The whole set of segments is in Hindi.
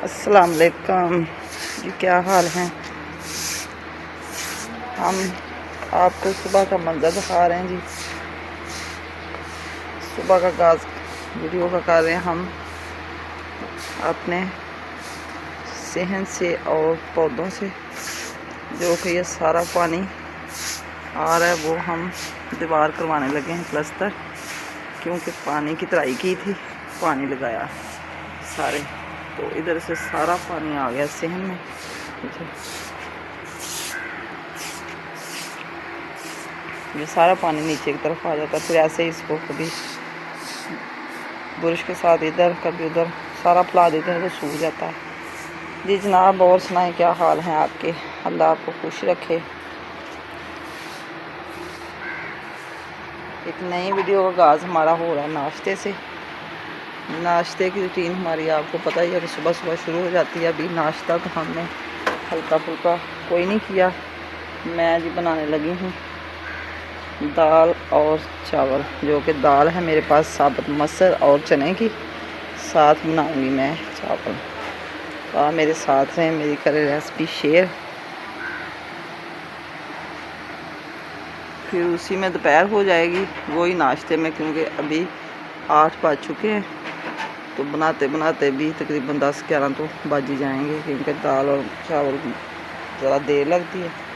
अस्सलाम वालेकुम जी, क्या हाल है। हम आपको सुबह का मंजर दिखा रहे हैं जी। सुबह का गाज वीडियो का कर रहे हैं हम अपने सेहन से और पौधों से, जो कि ये सारा पानी आ रहा है वो हम दीवार करवाने लगे हैं प्लस्तर, क्योंकि पानी की तराई की थी, पानी लगाया सारे, तो इधर से सारा पानी आ गया सेहन में। ये सारा पानी नीचे की तरफ आ जाता है, फिर ऐसे ही इसको कभी बुरश के साथ इधर कभी उधर सारा फैला देते हैं तो सूख जाता है जी। जनाब और सुनाएं, क्या हाल हैं आपके। अल्लाह आपको खुश रखे। एक नई वीडियो का आगाज़ हमारा हो रहा है नाश्ते से। नाश्ते की रूटीन हमारी आपको पता ही है कि सुबह सुबह शुरू हो जाती है। अभी नाश्ता तो हमने हल्का फुल्का कोई नहीं किया। मैं जी बनाने लगी हूँ दाल और चावल, जो कि दाल है मेरे पास साबुत मसर और चने की, साथ बनाऊंगी मैं चावल। तो आप मेरे साथ रहें, मेरी करें रेसिपी शेयर। फिर उसी में दोपहर हो जाएगी वही नाश्ते में, क्योंकि अभी 8 बज चुके हैं, तो बनाते बनाते भी तकरीबन 10-11 तो बज ही जाएंगे, क्योंकि दाल और चावल ज़रा देर लगती है।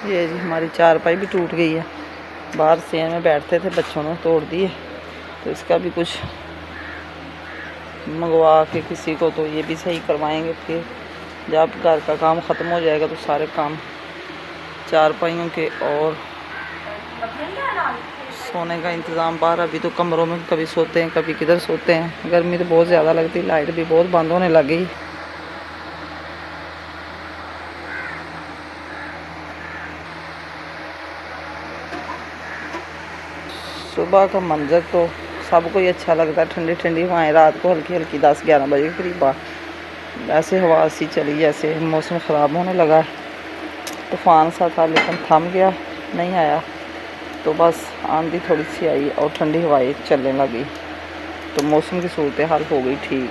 ये जी हमारी चारपाई भी टूट गई है। बाहर सेन में बैठते थे, बच्चों ने तोड़ दिए, तो इसका भी कुछ मंगवा के किसी को तो ये भी सही करवाएंगे। फिर जब घर का काम ख़त्म हो जाएगा तो सारे काम चारपाइयों के और सोने का इंतज़ाम बाहर। अभी तो कमरों में कभी सोते हैं कभी किधर सोते हैं। गर्मी तो बहुत ज़्यादा लगती, लाइट भी बहुत बंद होने लग गई। सुबह का मंजर तो सबको ही अच्छा लगता है, ठंडी ठंडी हवाएं, रात को हल्की हल्की 10-11 बजे के करीब ऐसे हवा सी चली, जैसे मौसम ख़राब होने लगा। तूफ़ान सा था लेकिन थम गया, नहीं आया, तो बस आंधी थोड़ी सी आई और ठंडी हवाएं चलने लगी, तो मौसम की सूरत हाल हो गई ठीक।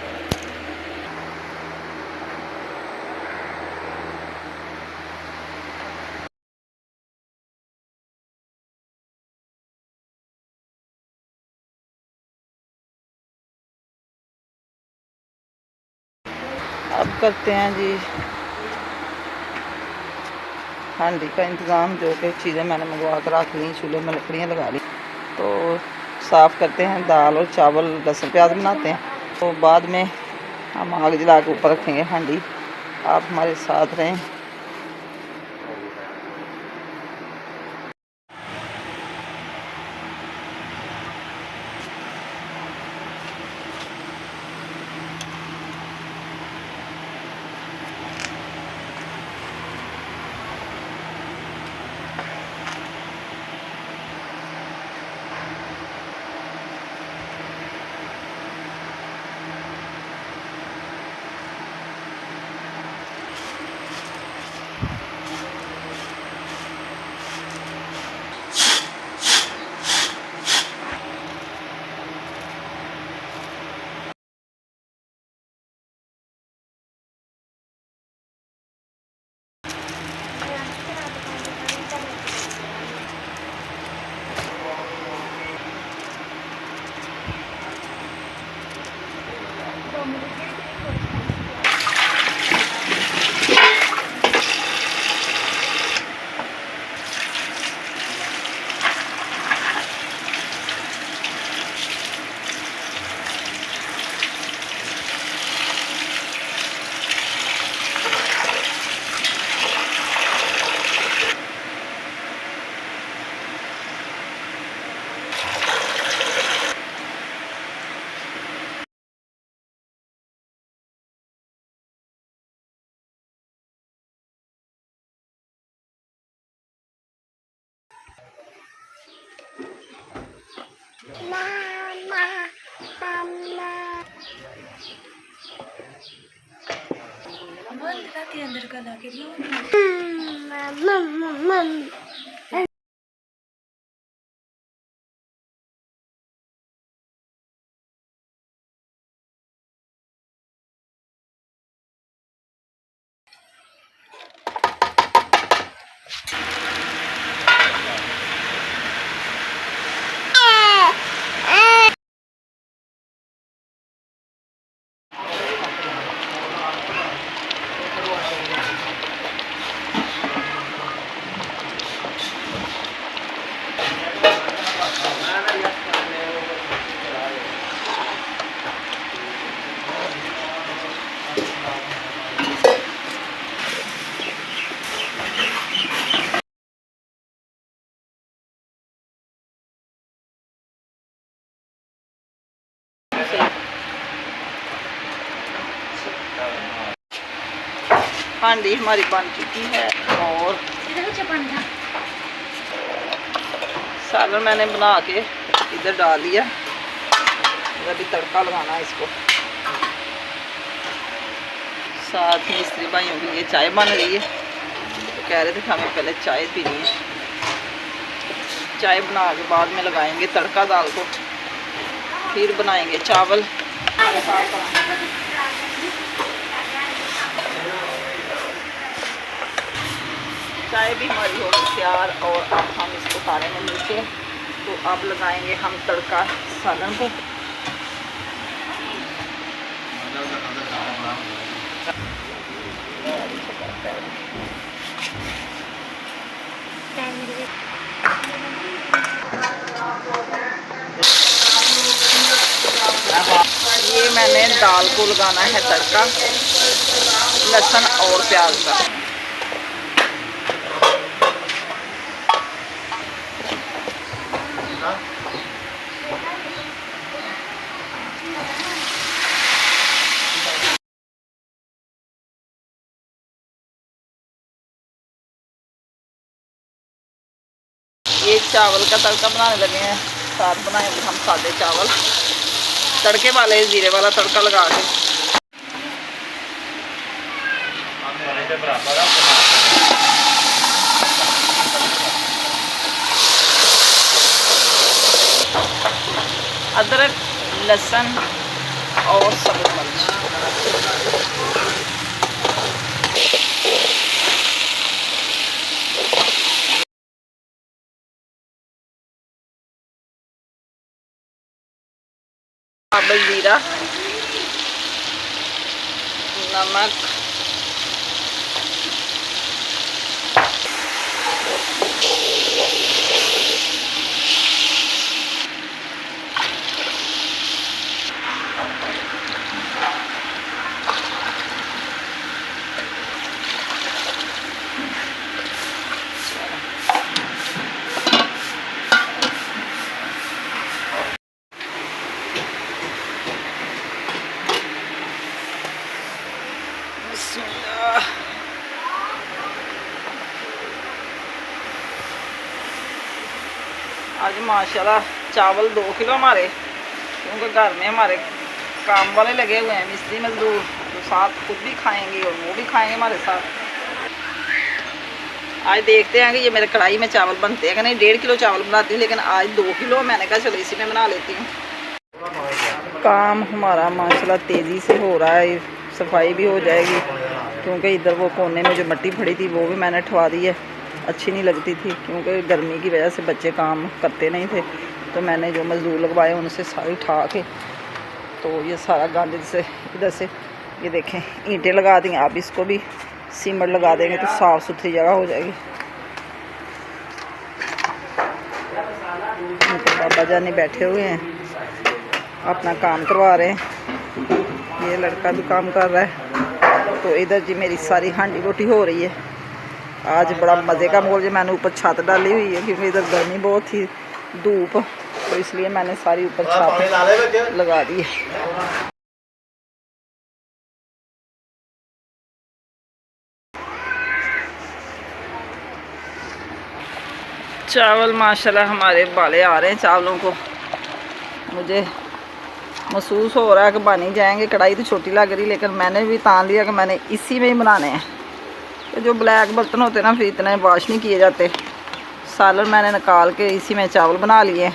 अब करते हैं जी हांडी का इंतज़ाम, जो कि चीज़ें मैंने मंगवा कर रख ली, चूल्हे में लकड़ियाँ लगा ली, तो साफ़ करते हैं। दाल और चावल लहसुन प्याज बनाते हैं, तो बाद में हम आग जला के ऊपर रखेंगे हांडी। आप हमारे साथ रहें। अंदर का ला के हांडी हमारी बन चुकी है और सालन मैंने बना के इधर डाल दिया। अभी तड़का लगाना है इसको। साथ में स्त्री भाइयों के लिए चाय बन रही है, तो कह रहे थे कि हमें पहले चाय पीनी है। चाय बना के बाद में लगाएंगे तड़का दाल को, फिर बनाएंगे चावल। चाय भी हमारी हो गई तैयार और अब हम इसको उतारेंगे नीचे। तो अब लगाएंगे हम तड़का सालन को। ये मैंने दाल को लगाना है तड़का लहसुन और प्याज का। ये चावल का तड़का बनाने लगे हैं। साथ बनाएंगे हम सादे चावल तड़के वाले, जीरे वाला तड़का लगा के। अदरक, लहसुन और सब्ज़ मिर्च। काबुल जीरा, नमक, आज माशाल्लाह चावल 2 किलो हमारे, क्योंकि घर में हमारे काम वाले लगे हुए हैं, मिस्त्री मजदूर, तो साथ खुद भी खाएंगे और वो भी खाएंगे हमारे साथ। आज देखते हैं कि ये मेरे कढ़ाई में चावल बनते हैं कि नहीं। 1.5 किलो चावल बनाती हूँ, लेकिन आज 2 किलो मैंने कहा चलो इसी में बना लेती हूँ। काम हमारा माशाल्लाह तेज़ी से हो रहा है। सफाई भी हो जाएगी, क्योंकि इधर वो कोने में जो मिट्टी पड़ी थी वो भी मैंने ठवा दी है। अच्छी नहीं लगती थी, क्योंकि गर्मी की वजह से बच्चे काम करते नहीं थे, तो मैंने जो मज़दूर लगवाए उनसे सारी उठा के, तो ये सारा गंद से इधर से ये देखें ईंटें लगा दी। आप इसको भी सीमेंट लगा देंगे तो साफ़ सुथरी जगह हो जाएगी। बाबा जानी बैठे हुए हैं, अपना काम करवा रहे हैं। ये लड़का भी काम कर रहा है। तो इधर जी मेरी सारी हांडी रोटी हो रही है। आज बड़ा मज़े का माहौल है। मैंने ऊपर छत डाली हुई है, क्योंकि इधर गर्मी बहुत थी, धूप, तो इसलिए मैंने सारी ऊपर छत लगा दी है। चावल माशाल्लाह हमारे बाले आ रहे हैं चावलों को। मुझे महसूस हो रहा है कि बन ही जाएंगे। कढ़ाई तो छोटी लग रही, लेकिन मैंने भी तान लिया कि मैंने इसी में ही बनाने हैं। तो जो ब्लैक बर्तन होते हैं ना, फिर इतने वॉश नहीं किए जाते। सालन मैंने निकाल के इसी में चावल बना लिए।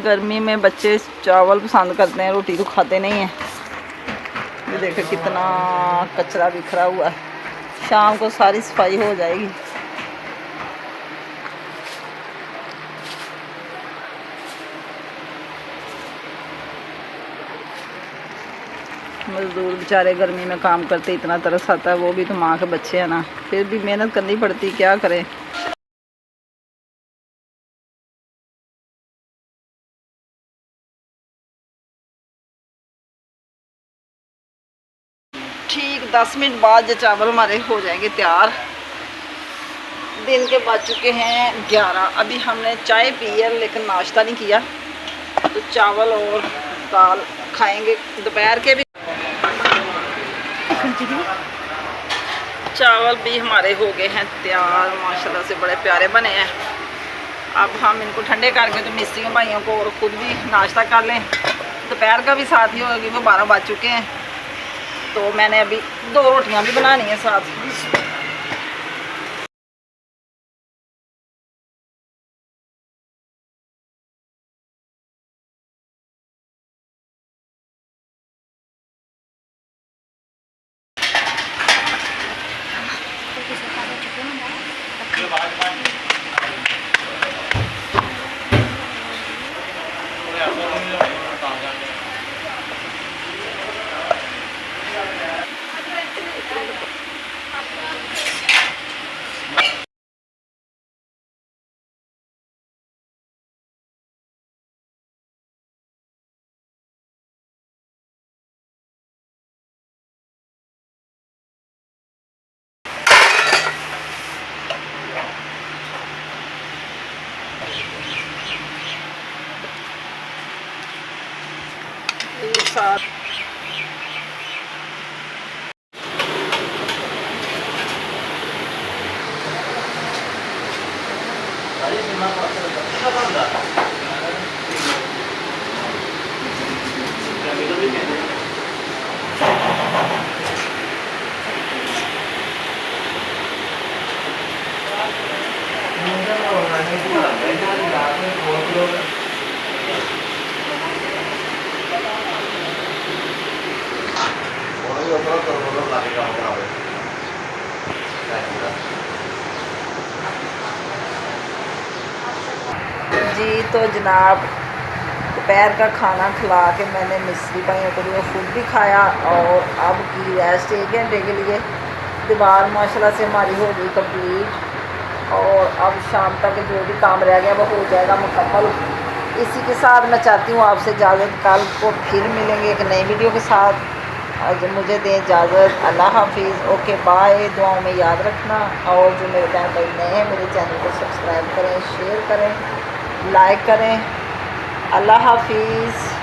गर्मी में बच्चे चावल पसंद करते हैं, रोटी तो खाते नहीं हैं। ये देखो कितना कचरा बिखरा हुआ है, शाम को सारी सफाई हो जाएगी। मज़दूर बेचारे गर्मी में काम करते, इतना तरस आता है। वो भी तो माँ के बच्चे हैं ना, फिर भी मेहनत करनी पड़ती, क्या करें। ठीक 10 मिनट बाद जो चावल हमारे हो जाएंगे तैयार। दिन के बज चुके हैं 11। अभी हमने चाय पी है लेकिन नाश्ता नहीं किया, तो चावल और दाल खाएंगे दोपहर के भी। चावल भी हमारे हो गए हैं तैयार, माशाल्लाह से बड़े प्यारे बने हैं। अब हम इनको ठंडे करके तो मिस्त्री भाइयों को और ख़ुद भी नाश्ता कर लें। दोपहर का भी साथ ही होगी, वो 12 बज चुके हैं। तो मैंने अभी 2 रोटियां भी बनानी है साथ। साथ जी। तो जनाब दोपहर का खाना खिला के मैंने मिस्त्री भाइयों को भी खुद भी खाया, और अब की रेस्ट 1 घंटे के लिए। दीवार माशाल्लाह से हमारी हो गई कंप्लीट, और अब शाम तक जो भी काम रह गया वो हो जाएगा मुकम्मल। इसी के साथ मैं चाहती हूँ आपसे इजाज़त, कल को फिर मिलेंगे एक नई वीडियो के साथ। आज मुझे दें इजाज़त, अल्लाह हाफिज़, ओके बाय। दुआओं में याद रखना, और जो मेरे चैनल पर नए हैं मेरे चैनल को सब्सक्राइब करें, शेयर करें, लाइक करें। अल्लाह हाफिज़।